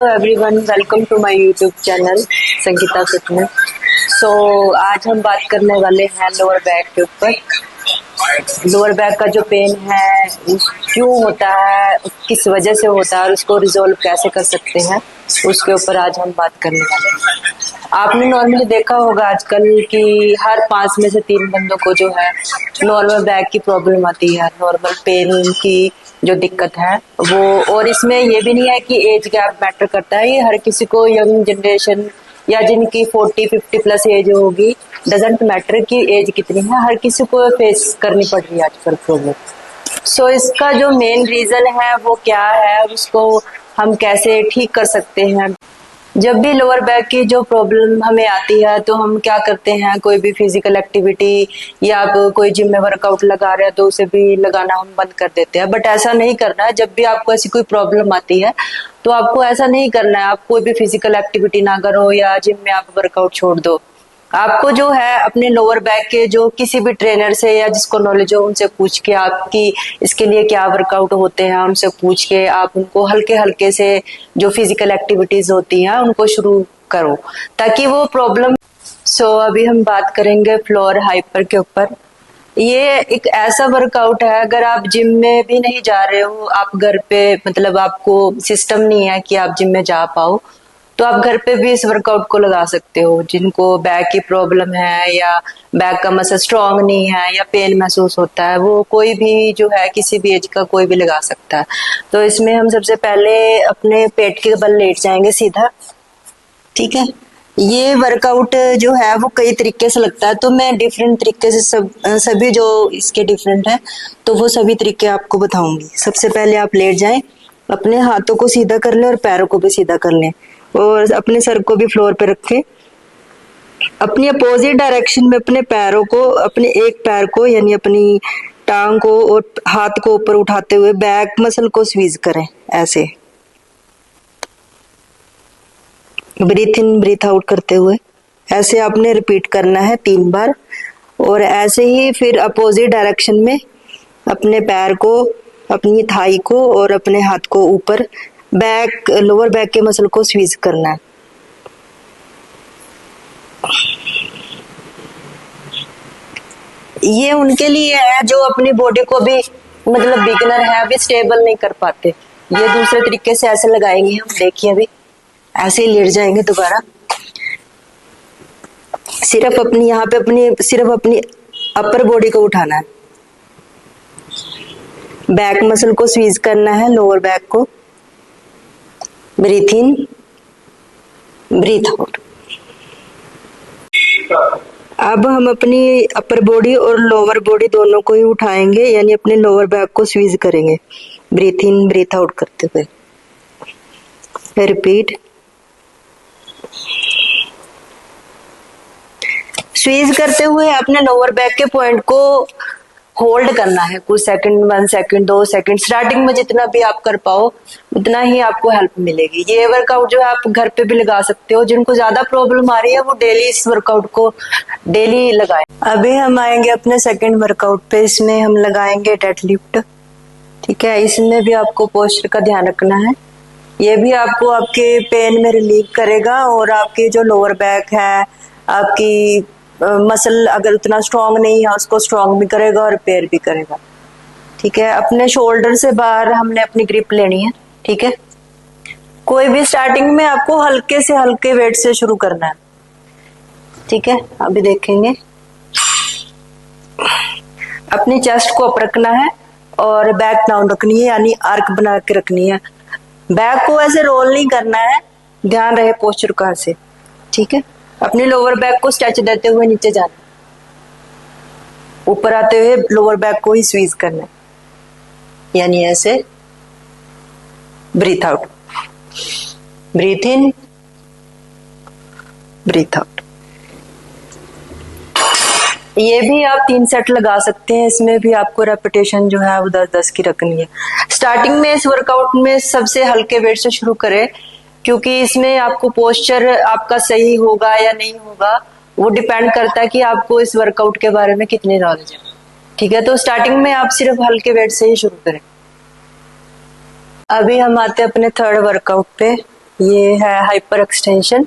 Everyone, welcome to my YouTube channel Sangeeta fitness. आज हम बात करने वाले हैं लोअर बैक के ऊपर। लोअर बैक का जो पेन है क्यों होता है, किस वजह से होता है और उसको रिजोल्व कैसे कर सकते हैं, उसके ऊपर आज हम बात करने वाले हैं। आपने नॉर्मली देखा होगा आजकल कि हर 5 में से 3 बंदों को जो है नॉर्मल बैक की प्रॉब्लम आती है, नॉर्मल पेन की जो दिक्कत है वो। और इसमें ये भी नहीं है कि एज गैप मैटर करता है, ये हर किसी को, यंग जनरेशन या जिनकी 40-50 प्लस एज होगी, डजेंट मैटर कि एज कितनी है, हर किसी को फेस करनी पड़ रही है आजकल प्रॉब्लम। इसका जो मेन रीजन है वो क्या है, उसको हम कैसे ठीक कर सकते हैं। जब भी लोअर बैक की जो प्रॉब्लम हमें आती है तो हम क्या करते हैं, कोई भी फिजिकल एक्टिविटी या आप कोई जिम में वर्कआउट लगा रहे हैं तो उसे भी लगाना हम बंद कर देते हैं। बट ऐसा नहीं करना है। जब भी आपको ऐसी कोई प्रॉब्लम आती है तो आपको ऐसा नहीं करना है, आप कोई भी फिजिकल एक्टिविटी ना करो या जिम में आप वर्कआउट छोड़ दो। आपको जो है अपने लोअर बैक के जो किसी भी ट्रेनर से या जिसको नॉलेज हो उनसे पूछ के, आपकी इसके लिए क्या वर्कआउट होते हैं उनसे पूछ के आप उनको हल्के हल्के से जो फिजिकल एक्टिविटीज होती हैं उनको शुरू करो ताकि वो प्रॉब्लम। अभी हम बात करेंगे फ्लोर हाइपर के ऊपर। ये एक ऐसा वर्कआउट है, अगर आप जिम में भी नहीं जा रहे हो, आप घर पे, मतलब आपको सिस्टम नहीं है कि आप जिम में जा पाओ, तो आप घर पे भी इस वर्कआउट को लगा सकते हो। जिनको बैक की प्रॉब्लम है या बैक का मसल स्ट्रांग नहीं है या पेन महसूस होता है, वो कोई भी जो है किसी भी एज का कोई भी लगा सकता है। तो इसमें हम सबसे पहले अपने पेट के बल लेट जाएंगे सीधा, ठीक है। ये वर्कआउट जो है वो कई तरीके से लगता है, तो मैं डिफरेंट तरीके से सभी जो इसके डिफरेंट है तो वो सभी तरीके आपको बताऊंगी। सबसे पहले आप लेट जाएं, अपने हाथों को सीधा कर लें और पैरों को भी सीधा कर लें और अपने सर को भी फ्लोर पे रखें। अपनी अपोजिट डायरेक्शन में अपने पैरों को, अपने एक पैर को यानी अपनी टांग को और हाथ को ऊपर उठाते हुए बैक मसल को स्वीज करें ऐसे, ब्रीथ इन ब्रीथ आउट करते हुए। ऐसे आपने रिपीट करना है 3 बार। और ऐसे ही फिर अपोजिट डायरेक्शन में अपने पैर को, अपनी थाई को और अपने हाथ को ऊपर बैक, लोअर बैक के मसल को स्वीज करना है। ये उनके लिए है जो अपनी बॉडी को भी, मतलब बिगिनर है, अभी स्टेबल नहीं कर पाते। ये दूसरे तरीके से ऐसे लगाएंगे हम, देखिए अभी ऐसे ही लेट जाएंगे दोबारा। सिर्फ अपनी यहाँ पे सिर्फ अपनी अपर बॉडी को उठाना है, बैक मसल को स्वीज करना है, लोअर बैक को। ब्रीथ इन ब्रीथ आउट। अब हम अपनी अपर बॉडी और लोअर बॉडी दोनों को ही उठाएंगे, यानी अपने लोअर बैक को स्वीज करेंगे ब्रीथ इन ब्रीथ आउट करते हुए। रिपीट। स्वीज करते हुए अपने लोअर बैक के पॉइंट को होल्ड करना है कुछ सेकंड, 1 सेकंड 2 सेकंड। स्टार्टिंग में जितना भी आप कर पाओ उतना ही आपको हेल्प मिलेगी। ये वर्कआउट जो है आप घर पे भी लगा सकते हो। जिनको ज्यादा प्रॉब्लम आ रही है वो डेली इस वर्कआउट को डेली लगाएं। अभी हम आएंगे अपने सेकंड वर्कआउट पे। इसमें हम लगाएंगे डेड लिफ्ट, ठीक है। इसमें भी आपको पोस्चर का ध्यान रखना है। ये भी आपको आपके पेन में रिलीव करेगा और आपकी जो लोअर बैक है, आपकी मसल अगर उतना स्ट्रांग नहीं है उसको स्ट्रांग भी करेगा और रिपेयर भी करेगा, ठीक है। अपने शोल्डर से बाहर हमने अपनी ग्रिप लेनी है, ठीक है। कोई भी स्टार्टिंग में आपको हल्के से हल्के वेट से शुरू करना है, ठीक है। अभी देखेंगे। अपनी चेस्ट को अप रखना है और बैक डाउन रखनी है, यानी आर्क बना के रखनी है। बैक को ऐसे रोल नहीं करना है, ध्यान रहे पोस्चर का से, ठीक है। अपने लोअर बैक को स्ट्रेच देते हुए नीचे जाना, ऊपर आते हुए लोअर बैक को ही स्वीज करना है, यानी ऐसे। ब्रीथ आउट, ब्रीथ इन ब्रीथ आउट। ये भी आप 3 सेट लगा सकते हैं। इसमें भी आपको रेपिटेशन जो है वो 10-10 की रखनी है। स्टार्टिंग में इस वर्कआउट में सबसे हल्के वेट से शुरू करें, क्योंकि इसमें आपको पोस्चर आपका सही होगा या नहीं होगा वो डिपेंड करता है कि आपको इस वर्कआउट के बारे में कितनी नॉलेज है, ठीक है। तो स्टार्टिंग में आप सिर्फ हल्के वेट से ही शुरू करें। अभी हम आते हैं अपने थर्ड वर्कआउट पे। ये है हाइपर एक्सटेंशन।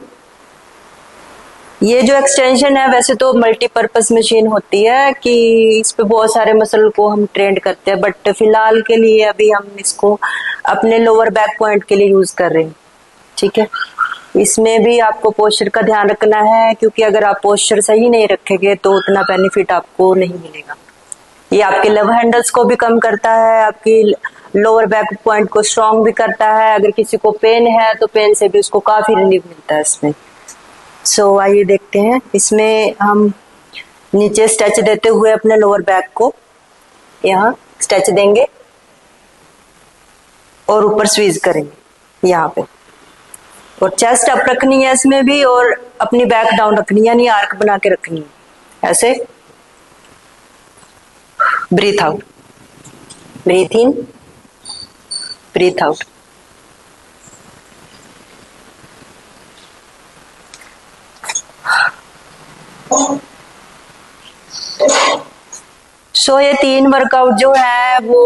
ये जो एक्सटेंशन है वैसे तो मल्टीपर्पज मशीन होती है कि इस पे बहुत सारे मसल को हम ट्रेंड करते हैं, बट फिलहाल के लिए अभी हम इसको अपने लोअर बैक पॉइंट के लिए यूज कर रहे हैं। ठीक है, इसमें भी आपको पोस्चर का ध्यान रखना है, क्योंकि अगर आप पोस्चर सही नहीं रखेंगे तो उतना बेनिफिट आपको नहीं मिलेगा। ये आपके लव हैंडल्स को भी कम करता है, आपकी लोअर बैक पॉइंट को स्ट्रॉन्ग भी करता है। अगर किसी को पेन है तो पेन से भी उसको काफी रिलीफ मिलता है इसमें। सो आइए देखते हैं। इसमें हम नीचे स्ट्रेच देते हुए अपने लोअर बैक को यहाँ स्ट्रेच देंगे और ऊपर स्वीज करेंगे यहाँ पे, और चेस्ट अप रखनी है इसमें भी, और अपनी बैक डाउन रखनी है, यानी आर्क बना के रखनी है ऐसे। ब्रीथ आउट, ब्रीथ इन, ब्रीथ आउट। सो ये 3 वर्कआउट जो है वो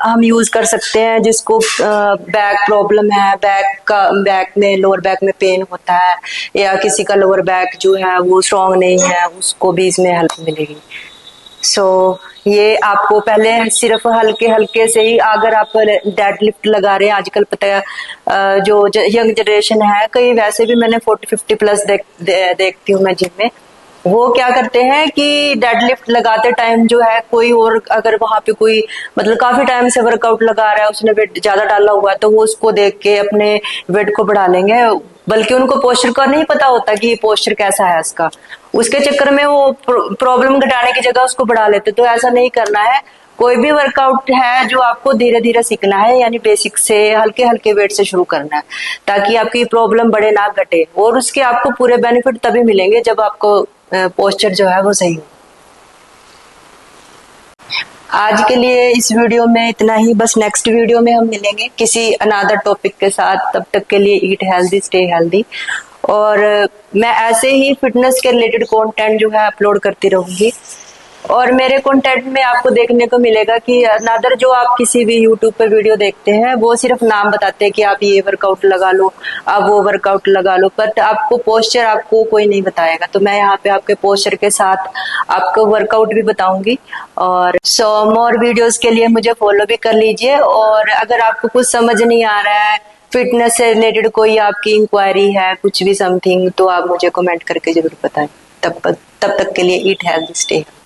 हम यूज कर सकते हैं जिसको बैक प्रॉब्लम है, बैक में लोअर बैक में पेन होता है, या किसी का लोअर बैक जो है वो स्ट्रॉन्ग नहीं है, उसको भी इसमें हेल्प मिलेगी। सो ये आपको पहले सिर्फ हल्के हल्के से ही, अगर आप डेड लिफ्ट लगा रहे हैं, आजकल पता है जो यंग जनरेशन है, कई वैसे भी मैंने 40-50 प्लस देखती हूँ मैं जिम में, वो क्या करते हैं कि डेड लिफ्ट लगाते टाइम जो है कोई और अगर वहां पे कोई मतलब काफी टाइम से वर्कआउट लगा रहा है, उसने वेट ज्यादा डाला हुआ है, तो वो उसको देख के अपने वेट को बढ़ा लेंगे, बल्कि उनको पोस्चर का नहीं पता होता कि ये पोस्चर कैसा है इसका। उसके चक्कर में वो प्रॉब्लम घटाने की जगह उसको बढ़ा लेते। तो ऐसा नहीं करना है। कोई भी वर्कआउट है जो आपको धीरे धीरे सीखना है, यानी बेसिक से हल्के हल्के वेट से शुरू करना है, ताकि आपकी प्रॉब्लम बढ़े ना घटे, और उसके आपको पूरे बेनिफिट तभी मिलेंगे जब आपको पोस्चर जो है वो सही हो। आज के लिए इस वीडियो में इतना ही, बस नेक्स्ट वीडियो में हम मिलेंगे किसी अनदर टॉपिक के साथ। तब तक के लिए ईट हेल्दी, स्टे हेल्दी, और मैं ऐसे ही फिटनेस के रिलेटेड कंटेंट जो है अपलोड करती रहूंगी। और मेरे कंटेंट में आपको देखने को मिलेगा कि अनदर जो आप किसी भी यूट्यूब पे वीडियो देखते हैं वो सिर्फ नाम बताते हैं कि आप ये वर्कआउट लगा लो, आप वो वर्कआउट लगा लो, बट आपको पोस्चर आपको कोई नहीं बताएगा। तो मैं यहाँ पे आपके पोस्चर के साथ आपको वर्कआउट भी बताऊंगी। और मोर वीडियोस के लिए मुझे फॉलो भी कर लीजिए। और अगर आपको कुछ समझ नहीं आ रहा है, फिटनेस से रिलेटेड कोई आपकी इंक्वायरी है, कुछ भी समथिंग, तो आप मुझे कमेंट करके जरूर बताएं। तब तक के लिए ईट हेल्दी, स्टे हेल्दी।